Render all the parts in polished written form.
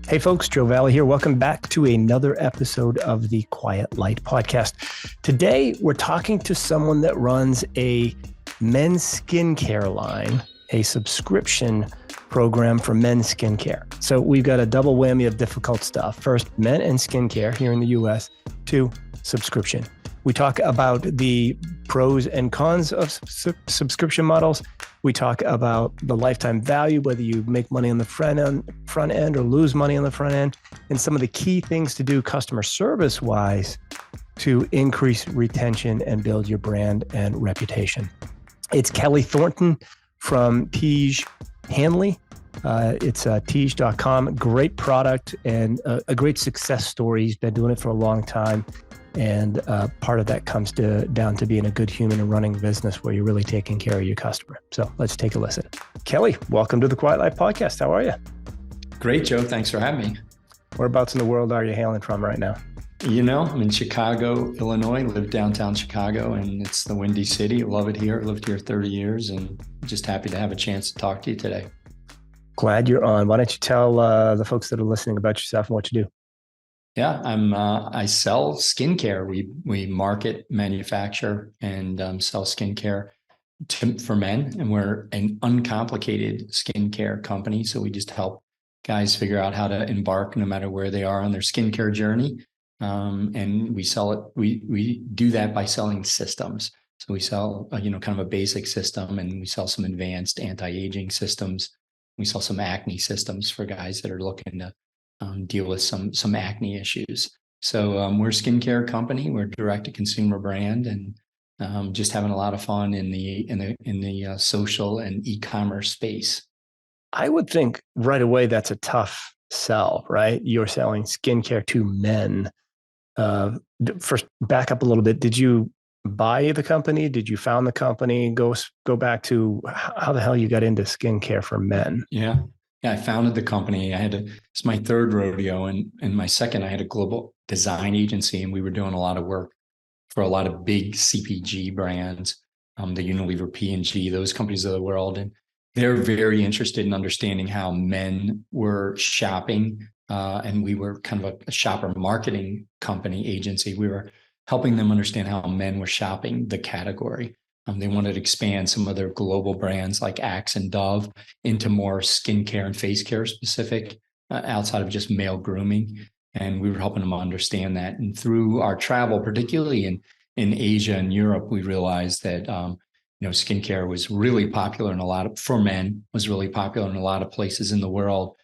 Hey folks, Joe Valley here. Welcome back to another episode of the Quiet Light podcast. Today, we're talking to someone that runs a men's skincare line, a subscription program for men's skincare. So we've got a double whammy of difficult stuff. First, men and skincare here in the US. Two, subscription. We talk about the pros and cons of subscription models. We talk about the lifetime value, whether you make money on the front end or lose money on the front end, and some of the key things to do customer service wise to increase retention and build your brand and reputation. It's Kelley Thornton from Tiege Hanley. It's Tiege.com. Great product and a great success story. He's been doing it for a long time. And part of that comes down to being a good human and running a business where you're really taking care of your customer. So let's take a listen. Kelley, welcome to the Quiet Life podcast. How are you? Great, Joe. Thanks for having me. Whereabouts in the world are you hailing from right now? I'm in Chicago, Illinois, live downtown Chicago, and it's the Windy City. Love it here. Lived here 30 years and just happy to have a chance to talk to you today. Glad you're on. Why don't you tell the folks that are listening about yourself and what you do? Yeah, I sell skincare. We market, manufacture, and sell skincare for men, and we're an uncomplicated skincare company. So we just help guys figure out how to embark no matter where they are on their skincare journey. And we sell it. We do that by selling systems. So we sell kind of a basic system, and we sell some advanced anti-aging systems. We sell some acne systems for guys that are looking to deal with some acne issues. So we're a skincare company. We're a direct-to-consumer brand, and just having a lot of fun in the social and e-commerce space. I would think right away that's a tough sell, right? You're selling skincare to men. First, back up a little bit. Did you buy the company? Did you found the company? Go back to how the hell you got into skincare for men. Yeah, I founded the company. It's my third rodeo, and my second, I had a global design agency, and we were doing a lot of work for a lot of big CPG brands, the Unilever, P&G, those companies of the world. And they're very interested in understanding how men were shopping. And we were kind of a shopper marketing company agency. We were helping them understand how men were shopping the category. They wanted to expand some of their global brands like Axe and Dove into more skincare and face care specific outside of just male grooming. And we were helping them understand that. And through our travel, particularly in Asia and Europe, we realized that skincare was really popular for men, was really popular in a lot of places in the world,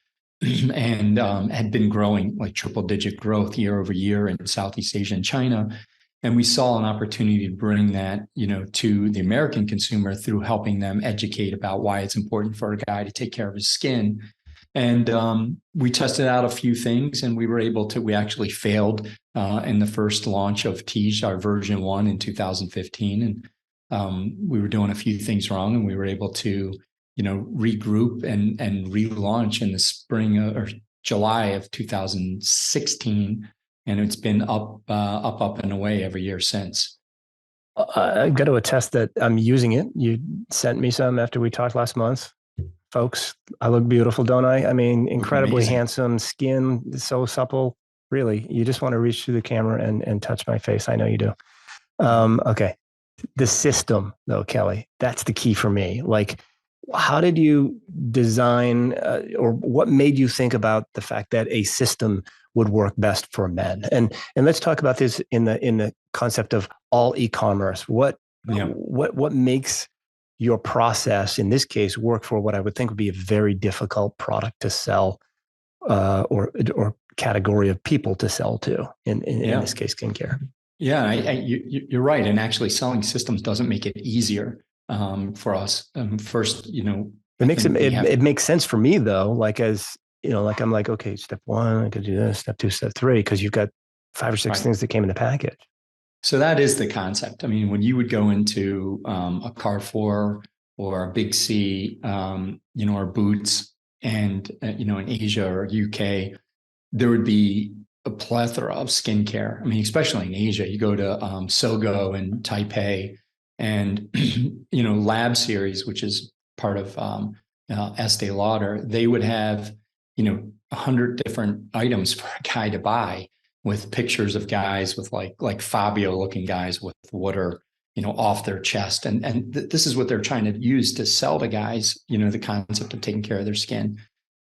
and had been growing like triple-digit growth year over year in Southeast Asia and China. And we saw an opportunity to bring that, to the American consumer through helping them educate about why it's important for a guy to take care of his skin. And we tested out a few things, and we actually failed in the first launch of Tiege, our version 1 in 2015. And we were doing a few things wrong, and we were able to, regroup and relaunch in the spring or July of 2016. And it's been up and away every year since. I got to attest that I'm using it. You sent me some after we talked last month. Folks, I look beautiful, don't I? I mean, incredibly handsome skin, so supple. Really, you just want to reach through the camera and touch my face. I know you do. Okay. The system, though, Kelley, that's the key for me. Like, how did you design or what made you think about the fact that a system would work best for men? And let's talk about this in the concept of all e-commerce. What makes your process in this case work for what I would think would be a very difficult product to sell or category of people to sell to in this case, skincare? Yeah, you're right. And actually selling systems doesn't make it easier for us. First, it makes sense for me though. Like I'm like, okay, step 1, I could do this, step 2, step 3, because you've got 5 or 6 things that came in the package. So that is the concept. I mean, when you would go into a Carrefour or a Big C, or Boots, and in Asia or UK, there would be a plethora of skincare. I mean, especially in Asia, you go to Sogo and Taipei, and Lab Series, which is part of Estee Lauder, they would have 100 different items for a guy to buy, with pictures of guys with like Fabio looking guys with water, off their chest. And this is what they're trying to use to sell to guys, the concept of taking care of their skin.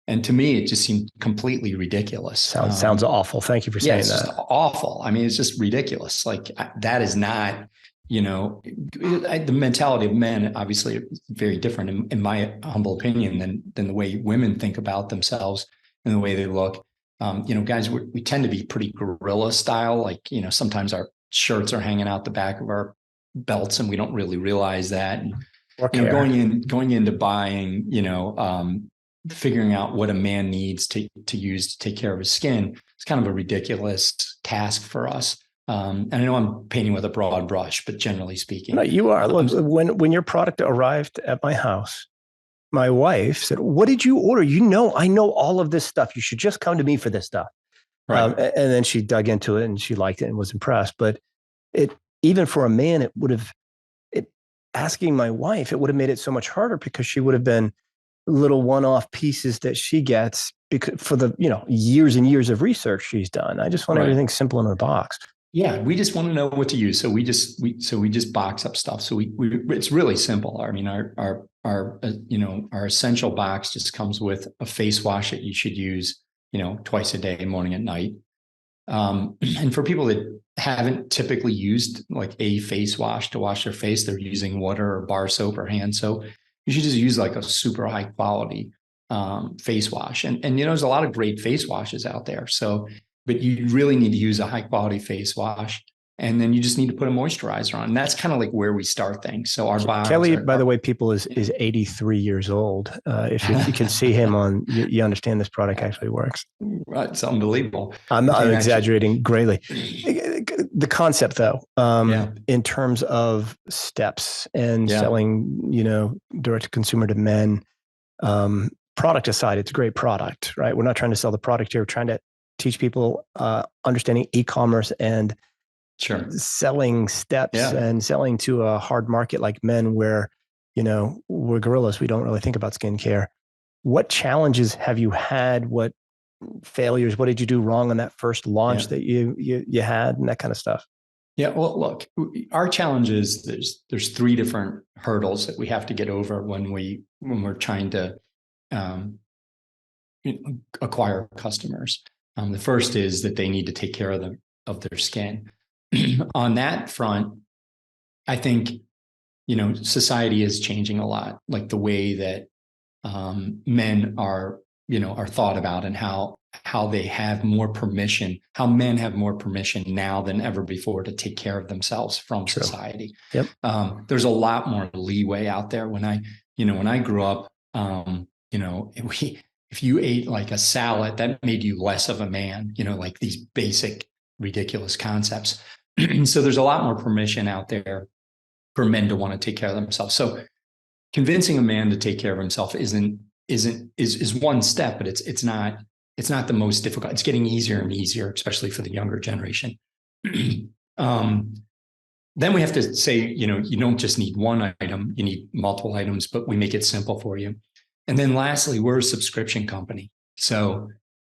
And to me, it just seemed completely ridiculous. Sounds awful. Thank you for saying that. It's just awful. I mean, it's just ridiculous. Like, that is not, the mentality of men, obviously very different in my humble opinion than the way women think about themselves and the way they look. Guys, we tend to be pretty guerrilla style. Like, sometimes our shirts are hanging out the back of our belts and we don't really realize that. And, going into buying, figuring out what a man needs to use to take care of his skin, it's kind of a ridiculous task for us. And I know I'm painting with a broad brush, but generally speaking. No, you are. Look, when your product arrived at my house, my wife said, "What did you order? I know all of this stuff. You should just come to me for this stuff." Right. And then she dug into it and she liked it and was impressed. But even for a man, asking my wife, it would have made it so much harder, because she would have been little one-off pieces that she gets because for the years and years of research she's done. I just want everything simple in a box. Yeah, we just want to know what to use, so we just box up stuff. So we it's really simple. I mean, our essential box just comes with a face wash that you should use twice a day, morning and night. And for people that haven't typically used like a face wash to wash their face, they're using water or bar soap or hand soap. You should just use like a super high quality face wash. And there's a lot of great face washes out there. But you really need to use a high quality face wash. And then you just need to put a moisturizer on. And that's kind of like where we start things. So our body. Kelley, by the way, people is 83 years old. If you can see him on, you understand this product actually works. It's unbelievable. I'm exaggerating greatly. The concept, though, in terms of steps and selling, direct to consumer to men, product aside, it's a great product, right? We're not trying to sell the product here. We're trying to teach people understanding e-commerce and selling steps and selling to a hard market like men, where, we're gorillas. We don't really think about skincare. What challenges have you had? What failures? What did you do wrong on that first launch that you had, and that kind of stuff? Yeah. Well, look, our challenge is there's 3 different hurdles that we have to get over when we're trying to acquire customers. The first is that they need to take care of their skin. On that front, I think, society is changing a lot, like the way that men are thought about, and how they have more permission, how men have more permission now than ever before to take care of themselves from society. Yep. There's a lot more leeway out there. When I grew up, if you ate like a salad, that made you less of a man, like these basic, ridiculous concepts. So there's a lot more permission out there for men to want to take care of themselves. So convincing a man to take care of himself is one step, but it's not the most difficult. It's getting easier and easier, especially for the younger generation. Then we have to say, you don't just need one item, you need multiple items, but we make it simple for you. And then lastly, we're a subscription company. So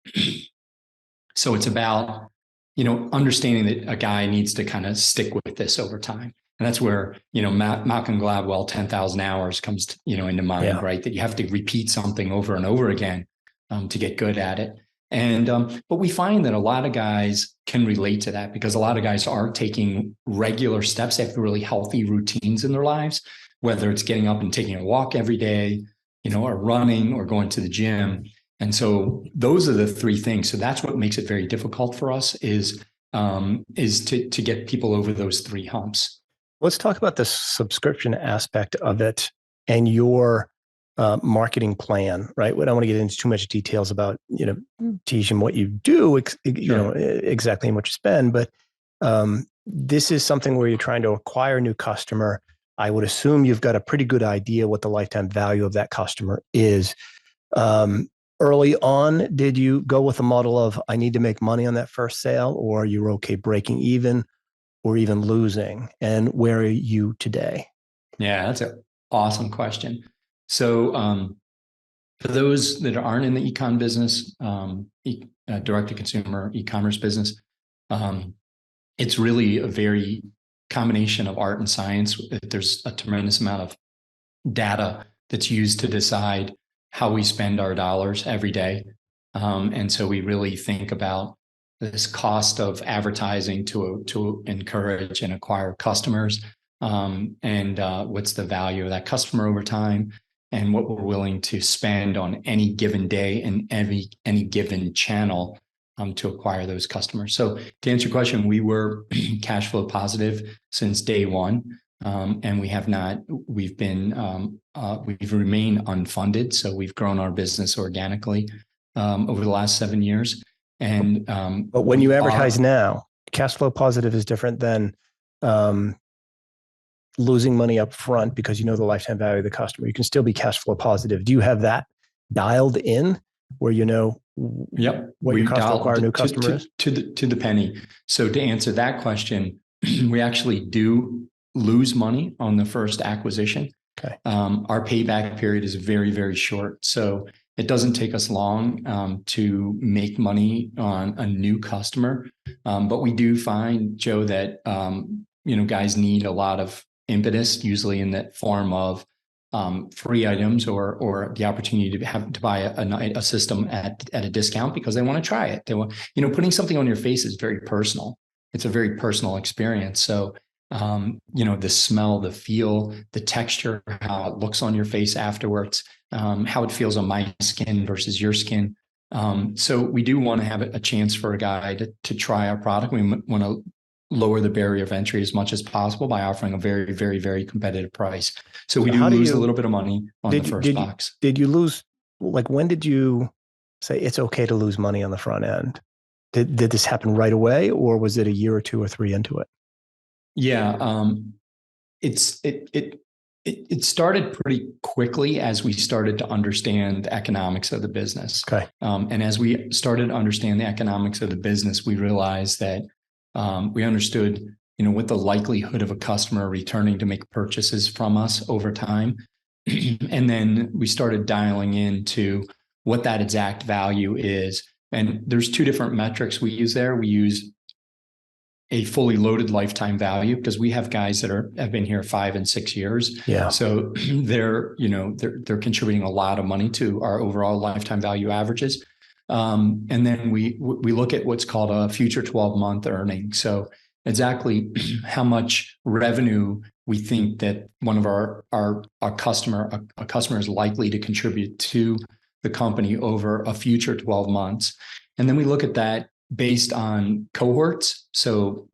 it's about, understanding that a guy needs to kind of stick with this over time. And that's where, Malcolm Gladwell, 10,000 hours comes, into mind, right? That you have to repeat something over and over again to get good at it. And, but we find that a lot of guys can relate to that, because a lot of guys are taking regular steps. They have really healthy routines in their lives, whether it's getting up and taking a walk every day, or running or going to the gym. And so those are the 3 things. So that's what makes it very difficult for us is to get people over those 3 humps. Let's talk about the subscription aspect of it and your marketing plan, right? We don't want to get into too much details about, Tiege and what you do, exactly and what you spend, but this is something where you're trying to acquire a new customer. I would assume you've got a pretty good idea what the lifetime value of that customer is. Early on, did you go with a model of, I need to make money on that first sale, or are you okay breaking even or even losing? And where are you today? Yeah, that's an awesome question. So For those that aren't in the econ business, direct-to-consumer e-commerce business, it's really a very combination of art and science. There's a tremendous amount of data that's used to decide how we spend our dollars every day. And so we really think about this cost of advertising to encourage and acquire customers, and what's the value of that customer over time, and what we're willing to spend on any given day and any given channel to acquire those customers. So to answer your question, we were cash flow positive since day one. And we've remained unfunded. So we've grown our business organically over the last 7 years. And but when you advertise now, cash flow positive is different than losing money up front because you know the lifetime value of the customer. You can still be cash flow positive. Do you have that dialed in where you know what your cost to acquire a new customer is? To the penny. So to answer that question, we actually do lose money on the first acquisition. Okay. Our payback period is very, very short. So it doesn't take us long to make money on a new customer. But we do find, Joe, that guys need a lot of impetus, usually in the form of free items or the opportunity to buy a system at a discount because they want to try it. They want, putting something on your face is very personal. It's a very personal experience. So the smell, the feel, the texture, how it looks on your face afterwards, how it feels on my skin versus your skin. So we do want to have a chance for a guy to try our product. We want to lower the barrier of entry as much as possible by offering a very, very, very competitive price. So we do lose a little bit of money on the first box. Did you lose, when did you say it's okay to lose money on the front end? Did this happen right away, or was it a year or two or three into it? Yeah, it started pretty quickly as we started to understand the economics of the business. Okay. And as we started to understand the economics of the business, we realized that we understood, what the likelihood of a customer returning to make purchases from us over time. And then we started dialing into what that exact value is. And there's two different metrics we use there. We use a fully loaded lifetime value because we have guys that have been here 5 and 6 years. Yeah. So they're contributing a lot of money to our overall lifetime value averages. And then we look at what's called a future 12-month earning. So exactly how much revenue we think that one of our customer is likely to contribute to the company over a future 12 months. And then we look at that based on cohorts. So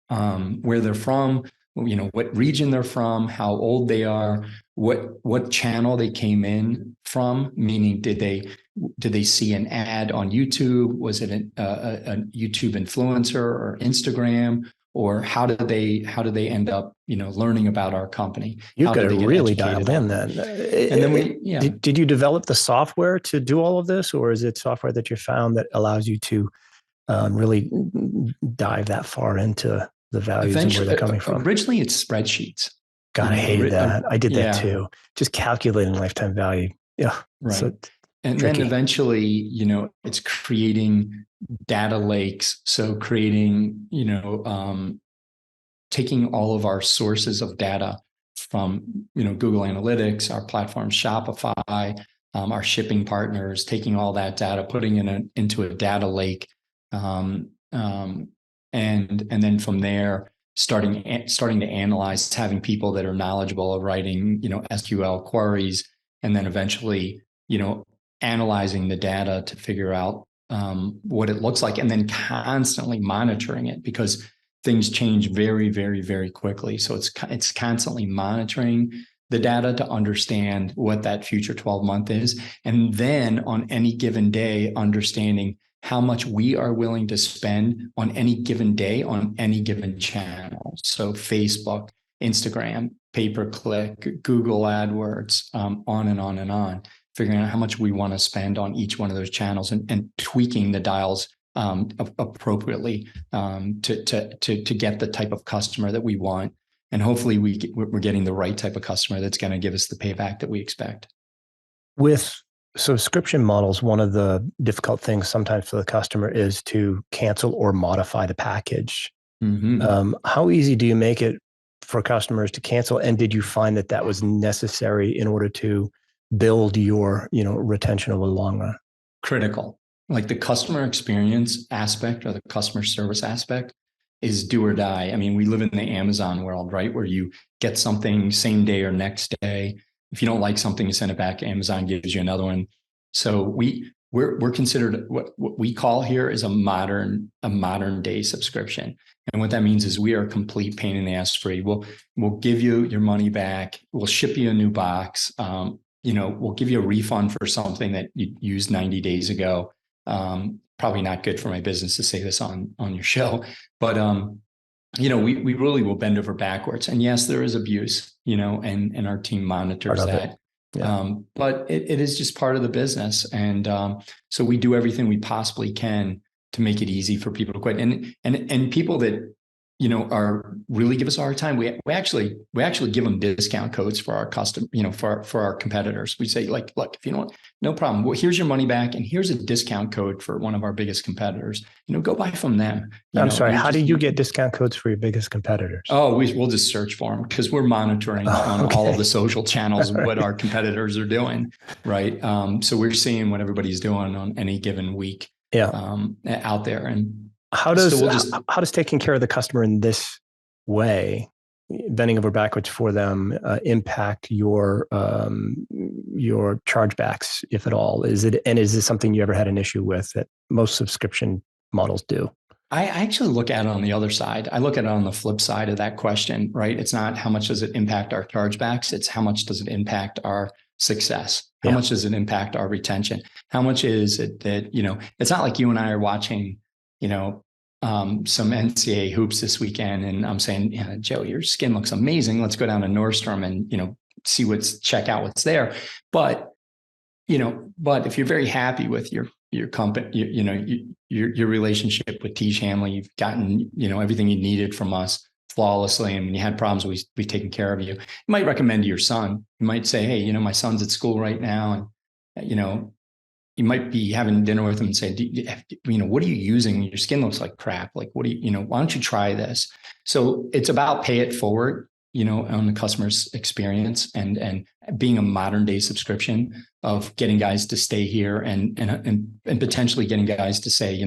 where they're from, what region they're from, how old they are, what channel they came in from, meaning did they see an ad on YouTube? Was it a YouTube influencer or Instagram? Or how did they end up, learning about our company? You've got it really dialed in then. And then did you develop the software to do all of this, or is it software that you found that allows you to really dive that far into the values and where they're coming from? Originally, it's spreadsheets. God, I hated that. I did that too. Just calculating lifetime value. Yeah. Right. So and tricky. then eventually, it's creating data lakes. So creating, taking all of our sources of data from, Google Analytics, our platform Shopify, our shipping partners, taking all that data, putting it into a data lake. And then from there, starting to analyze, having people that are knowledgeable of writing, SQL queries, and then eventually, analyzing the data to figure out what it looks like, and then constantly monitoring it because things change very, very, very quickly. So it's constantly monitoring the data to understand what that future 12-month is, and then on any given day, understanding how much we are willing to spend on any given day on any given channel. So Facebook, Instagram, pay-per-click, Google AdWords, on and on and on, figuring out how much we want to spend on each one of those channels and tweaking the dials appropriately to get the type of customer that we want. And hopefully we're getting the right type of customer that's going to give us the payback that we expect. With subscription models, one of the difficult things sometimes for the customer is to cancel or modify the package. How easy do you make it for customers to cancel? And did you find that that was necessary in order to build your, retention over the long run? Critical. Like the customer experience aspect or the customer service aspect is do or die. I mean, we live in the Amazon world, right? Where you get something same day or next day. If you don't like something, you send it back. Amazon gives you another one. So we're considered what we call here is a modern day subscription. And what that means is we are a complete pain in the ass free. We'll give you your money back. We'll ship you a new box. We'll give you a refund for something that you used 90 days ago. Probably not good for my business to say this on your show, but we really will bend over backwards. And yes, there is abuse, and our team monitors that. Yeah. But it is just part of the business. And so we do everything we possibly can to make it easy for people to quit. And people that, are really give us a hard time. We actually give them discount codes for our custom, for our competitors. We say like, look, if you don't, no problem. Well, here's your money back. And here's a discount code for one of our biggest competitors, go buy from them. I'm sorry. How do you get discount codes for your biggest competitors? Oh, we'll just search for them because we're monitoring on all of the social channels, what our competitors are doing. Right. So we're seeing what everybody's doing on any given week out there. And how does taking care of the customer in this way, bending over backwards for them, impact your chargebacks, if at all? Is this something you ever had an issue with that most subscription models do? I actually look at it on the other side. I look at it on the flip side of that question, right? It's not how much does it impact our chargebacks, it's how much does it impact our success? How much does it impact our retention? How much is it that, it's not like you and I are watching, some NCAA hoops this weekend. And I'm saying, Joe, your skin looks amazing. Let's go down to Nordstrom and, check out what's there. But if you're very happy with your company, your relationship with Tiege Hanley, you've gotten, everything you needed from us flawlessly. And when you had problems, we've taken care of you. You might recommend to your son. You might say, hey, my son's at school right now. And, you might be having dinner with him and say, what are you using? Your skin looks like crap. Like, why don't you try this? So it's about pay it forward, on the customer's experience and being a modern day subscription of getting guys to stay here and potentially getting guys to say,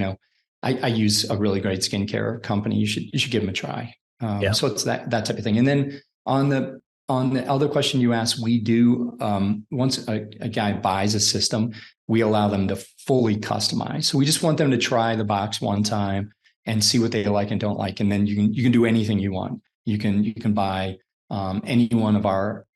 I use a really great skincare company. You should give them a try. So it's that type of thing. And then on the other question you asked, we do, once a guy buys a system, we allow them to fully customize. So we just want them to try the box one time and see what they like and don't like. And then you can do anything you want. You can buy any one of our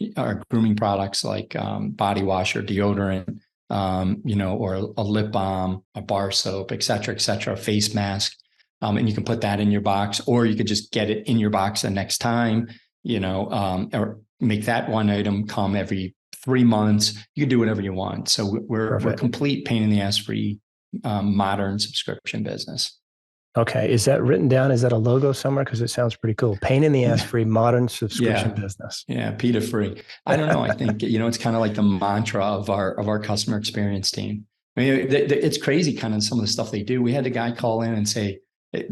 grooming products like body wash or deodorant, or a lip balm, a bar soap, et cetera, a face mask. And you can put that in your box, or you could just get it in your box the next time, or make that one item come every 3 months. You can do whatever you want. So we're complete pain in the ass free, modern subscription business. Okay. Is that written down? Is that a logo somewhere? Because it sounds pretty cool. Pain in the ass free, modern subscription business. Yeah. PETA free. I don't know. I think, it's kind of like the mantra of our customer experience team. I mean, it's crazy kind of some of the stuff they do. We had a guy call in and say, I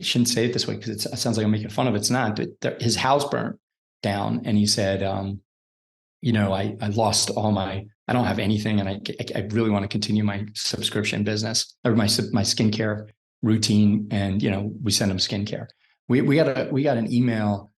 shouldn't say it this way because it sounds like I'm making fun of it. It's not, but his house burnt down. And he said, I lost I don't have anything. And I really want to continue my subscription business or my skincare routine. And, we send him skincare. We got an email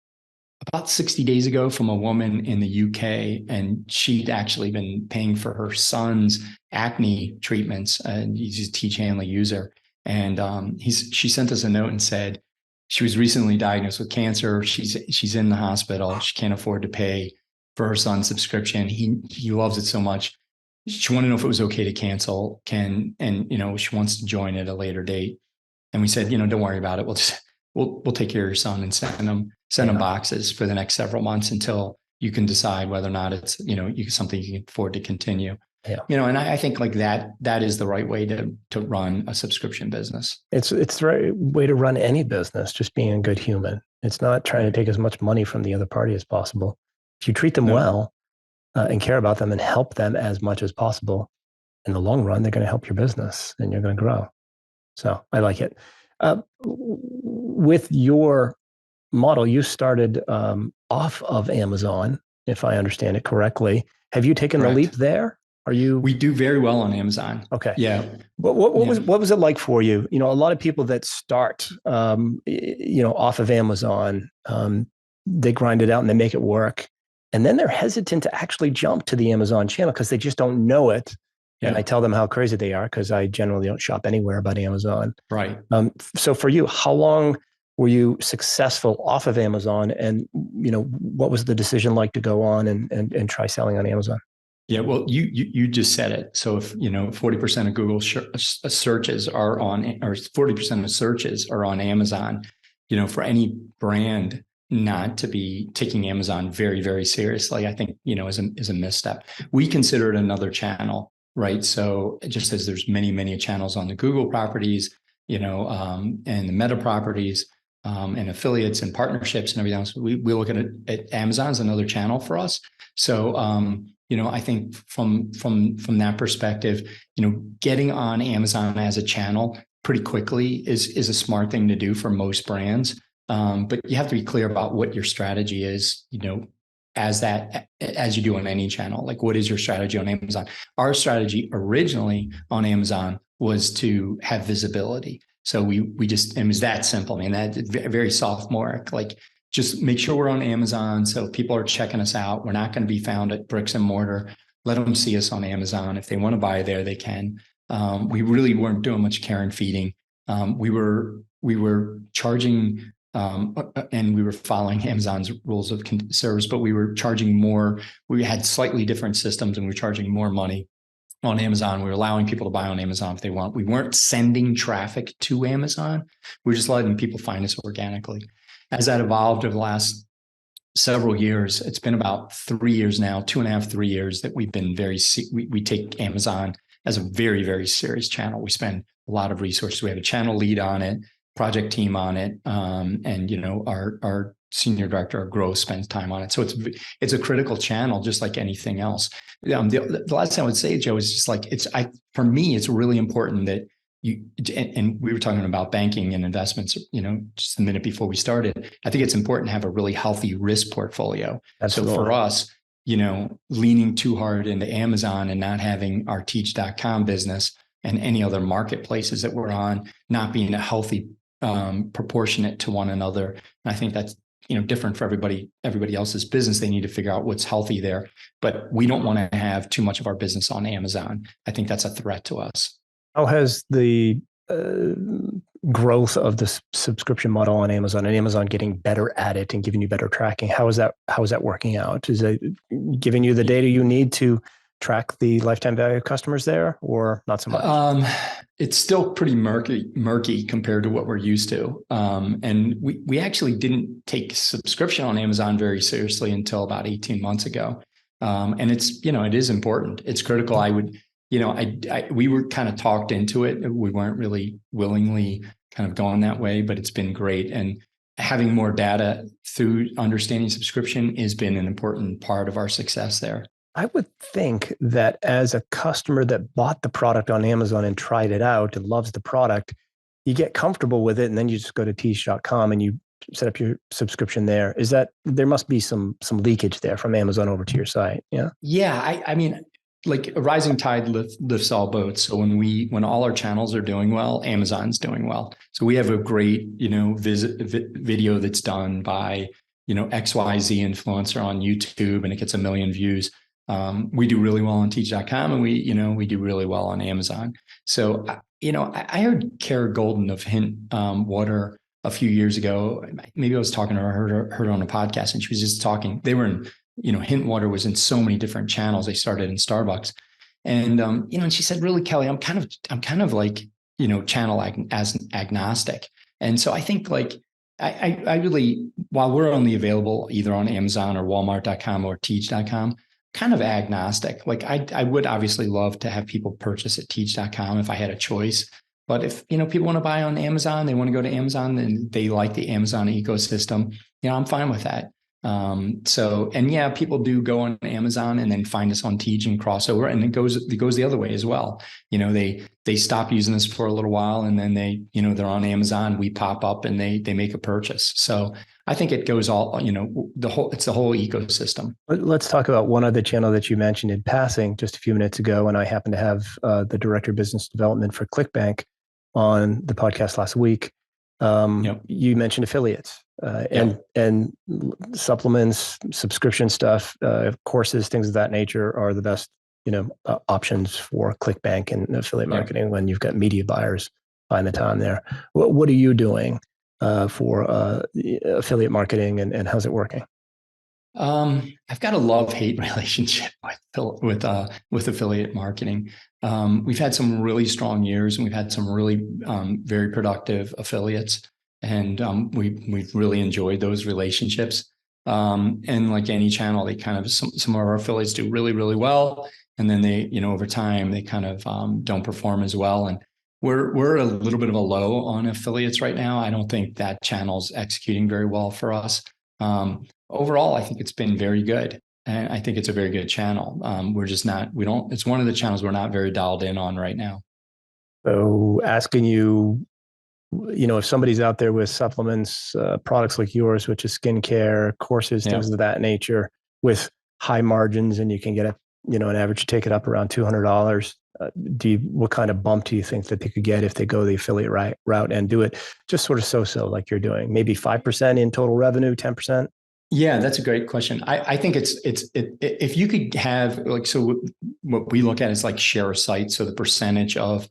about 60 days ago from a woman in the UK, and she'd actually been paying for her son's acne treatments. And he's a Tiege Hanley user. And she sent us a note and said she was recently diagnosed with cancer. She's in the hospital. She can't afford to pay for her son's subscription. He loves it so much. She wanted to know if it was okay to cancel. She wants to join at a later date. And we said, don't worry about it. We'll take care of your son and send him boxes for the next several months until you can decide whether or not it's something you can afford to continue. Yeah. And I think like that is the right way to run a subscription business. It's the right way to run any business, just being a good human. It's not trying to take as much money from the other party as possible. If you treat them well, and care about them and help them as much as possible, in the long run, they're going to help your business and you're going to grow. So I like it. With your model, you started off of Amazon, if I understand it correctly. Have you taken the leap there? Are you? We do very well on Amazon. Okay. Yeah. What was it like for you? A lot of people that start, off of Amazon, they grind it out and they make it work, and then they're hesitant to actually jump to the Amazon channel because they just don't know it. Yeah. And I tell them how crazy they are because I generally don't shop anywhere but Amazon. Right. So for you, how long were you successful off of Amazon? And, what was the decision like to go on and try selling on Amazon? Yeah, well, you just said it. So if 40% of Google searches are on, or 40% of searches are on Amazon, for any brand not to be taking Amazon very, very seriously, I think is a misstep. We consider it another channel, right? So just as there's many channels on the Google properties, and the Meta properties, and affiliates and partnerships and everything else, we look at Amazon as another channel for us. So I think from that perspective, getting on Amazon as a channel pretty quickly is a smart thing to do for most brands. But you have to be clear about what your strategy is, as you do on any channel. Like, what is your strategy on Amazon? Our strategy originally on Amazon was to have visibility. So it was that simple. I mean, that very sophomoric, just make sure we're on Amazon. So if people are checking us out, we're not going to be found at bricks and mortar. Let them see us on Amazon. If they want to buy there, they can. We really weren't doing much care and feeding. We were charging, and we were following Amazon's rules of service, but we were charging more. We had slightly different systems, and we were charging more money on Amazon. We were allowing people to buy on Amazon if they want. We weren't sending traffic to Amazon. We were just letting people find us organically. As that evolved over the last several years, it's been about 3 years now, 2.5, 3 years, that we've been we take Amazon as a very, very serious channel. We spend a lot of resources. We have a channel lead on it, project team on it, and our senior director of growth spends time on it. So it's a critical channel, just like anything else. The last thing I would say, Joe, is just for me, it's really important that and we were talking about banking and investments, just a minute before we started. I think it's important to have a really healthy risk portfolio. Absolutely. So for us, leaning too hard into Amazon and not having our Tiege.com business and any other marketplaces that we're on not being a healthy, proportionate to one another. And I think that's different for everybody else's business. They need to figure out what's healthy there, but we don't want to have too much of our business on Amazon. I think that's a threat to us. How has the growth of the subscription model on Amazon and Amazon getting better at it and giving you better tracking, how is that working out? Is it giving you the data you need to track the lifetime value of customers there, or not so much? It's still pretty murky compared to what we're used to. And we actually didn't take subscription on Amazon very seriously until about 18 months ago. And it's, it is important. It's critical. We were kind of talked into it. We weren't really willingly kind of going that way, but it's been great. And having more data through understanding subscription has been an important part of our success there. I would think that as a customer that bought the product on Amazon and tried it out and loves the product, you get comfortable with it, and then you just go to Tiege.com and you set up your subscription there. Is that, there must be some leakage there from Amazon over to your site? Yeah. Yeah. I mean, like a rising tide lifts all boats. So when all our channels are doing well, Amazon's doing well. So we have a great, video that's done by, XYZ influencer on YouTube, and it gets 1 million views. We do really well on Tiege.com, and we do really well on Amazon. So, I heard Kara Golden of Hint Water a few years ago. Maybe I was talking to her, heard her on a podcast, and she was just talking. They were in, Hint Water was in so many different channels. They started in Starbucks, and and she said, "Really, Kelley, I'm kind of like, channel agnostic." And so I think I really, while we're only available either on Amazon or Walmart.com or Tiege.com, kind of agnostic. I would obviously love to have people purchase at Tiege.com if I had a choice. But if, people want to buy on Amazon, they want to go to Amazon and they like the Amazon ecosystem, I'm fine with that. And yeah, people do go on Amazon and then find us on Tiege and crossover, and it goes the other way as well. They stop using us for a little while, and then they're on Amazon, we pop up and they make a purchase. So I think it goes all, it's the whole ecosystem. Let's talk about one other channel that you mentioned in passing just a few minutes ago. And I happen to have the director of business development for ClickBank on the podcast last week. You mentioned affiliates and supplements, subscription stuff, courses, things of that nature are the best, options for ClickBank and affiliate marketing when you've got media buyers buying the time there. What are you doing for affiliate marketing, and how's it working? I've got a love-hate relationship with affiliate marketing. We've had some really strong years, and we've had some really very productive affiliates, and we've really enjoyed those relationships. And like any channel, they kind of some of our affiliates do really, really well, and then they, over time, they kind of don't perform as well. And we're a little bit of a low on affiliates right now. I don't think that channel's executing very well for us. Overall, I think it's been very good. And I think it's a very good channel. It's one of the channels we're not very dialed in on right now. So asking you, if somebody's out there with supplements, products like yours, which is skincare, courses, things of that nature with high margins, and you can get an average ticket up around $200. What kind of bump do you think that they could get if they go the affiliate route and do it just sort of so like you're doing? Maybe 5% in total revenue, 10%? Yeah, that's a great question. I think if you could have what we look at is like share of site. So the percentage of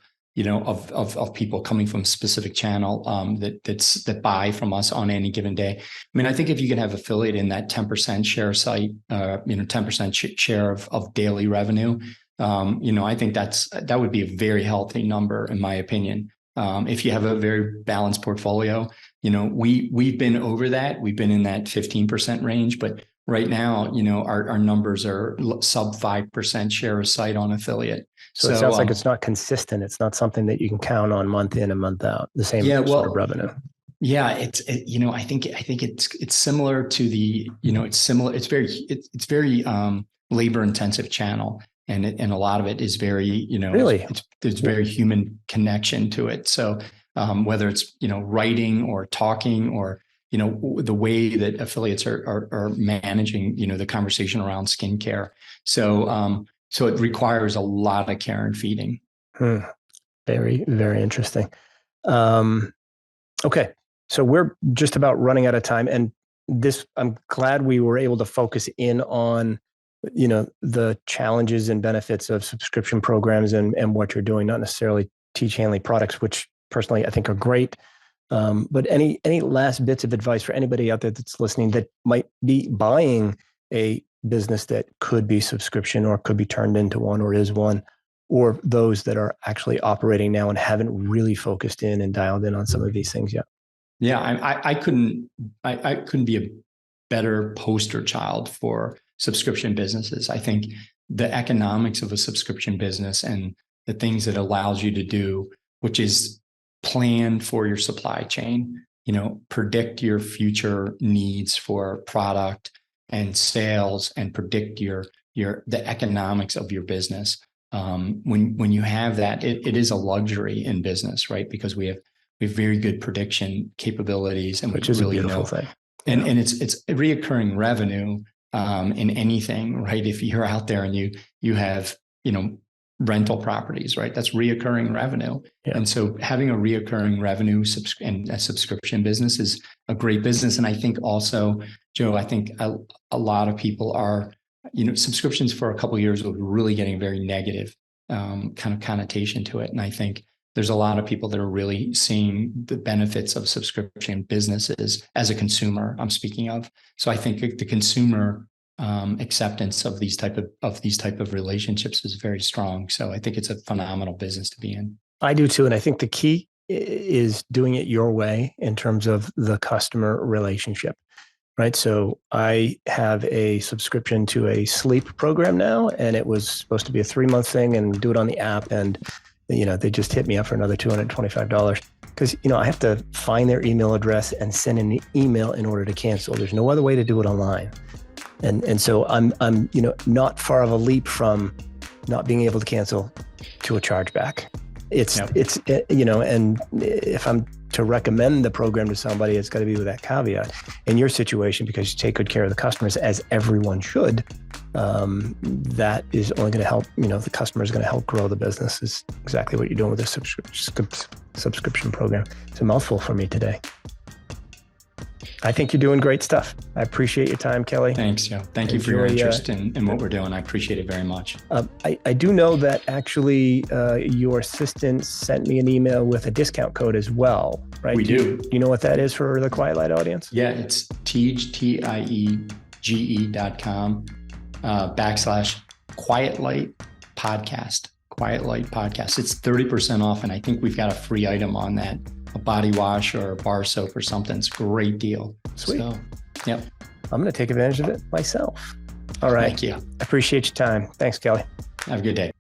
people coming from a specific channel that buy from us on any given day. I mean, I think if you can have affiliate in that 10% share site, 10% share of daily revenue, I think that would be a very healthy number, in my opinion. If you have a very balanced portfolio, we've been over that. We've been in that 15% range, but right now, our numbers are sub 5% share of site on affiliate. So it sounds like it's not consistent. It's not something that you can count on month in and month out, the same sort of revenue. Yeah, I think it's similar to the, it's similar. It's very labor intensive channel. And a lot of it is very, really, there's very human connection to it. So whether it's, writing or talking or, the way that affiliates are managing, the conversation around skincare. So it requires a lot of care and feeding. Very, very interesting. Okay. So we're just about running out of time, and I'm glad we were able to focus in on the challenges and benefits of subscription programs and what you're doing, not necessarily Tiege Hanley products, which personally I think are great. But any last bits of advice for anybody out there that's listening that might be buying a business that could be subscription or could be turned into one or is one, or those that are actually operating now and haven't really focused in and dialed in on some of these things yet? Yeah, I couldn't be a better poster child for subscription businesses. I think the economics of a subscription business and the things it allows you to do, which is plan for your supply chain, predict your future needs for product and sales, and predict the economics of your business. When you have that, it is a luxury in business, right? Because we have very good prediction capabilities, and which is really a beautiful thing. And it's reoccurring revenue in anything, right? If you're out there and you have, rental properties, right? That's reoccurring revenue. Yeah. And so having a reoccurring revenue and a subscription business is a great business. And I think also, Joe, a lot of people are, subscriptions for a couple of years were really getting very negative kind of connotation to it. And I think there's a lot of people that are really seeing the benefits of subscription businesses as a consumer, I'm speaking of. So I think the consumer acceptance of these type of relationships is very strong. So I think it's a phenomenal business to be in. I do too. And I think the key is doing it your way in terms of the customer relationship, right? So I have a subscription to a sleep program now, and it was supposed to be a 3-month thing and do it on the app. And they just hit me up for another $225 because, I have to find their email address and send an email in order to cancel. There's no other way to do it online. And so I'm not far of a leap from not being able to cancel to a chargeback. It's and if I'm to recommend the program to somebody, it's got to be with that caveat. In your situation, because you take good care of the customers, as everyone should, that is only going to help, the customer is going to help grow the business. Is exactly what you're doing with this subscription program. It's a mouthful for me today. I think you're doing great stuff. I appreciate your time, Kelley. Thanks, Joe. Thank you for your interest in what we're doing. I appreciate it very much. I do know that actually your assistant sent me an email with a discount code as well, right? We do. Do you know what that is for the Quiet Light audience? Yeah, it's Tiege, TIEGE.com /Quiet Light Podcast. Quiet Light Podcast. It's 30% off, and I think we've got a free item on that. A body wash or a bar soap or something. It's a great deal. Sweet. So, yep. I'm going to take advantage of it myself. All right. Thank you. I appreciate your time. Thanks, Kelley. Have a good day.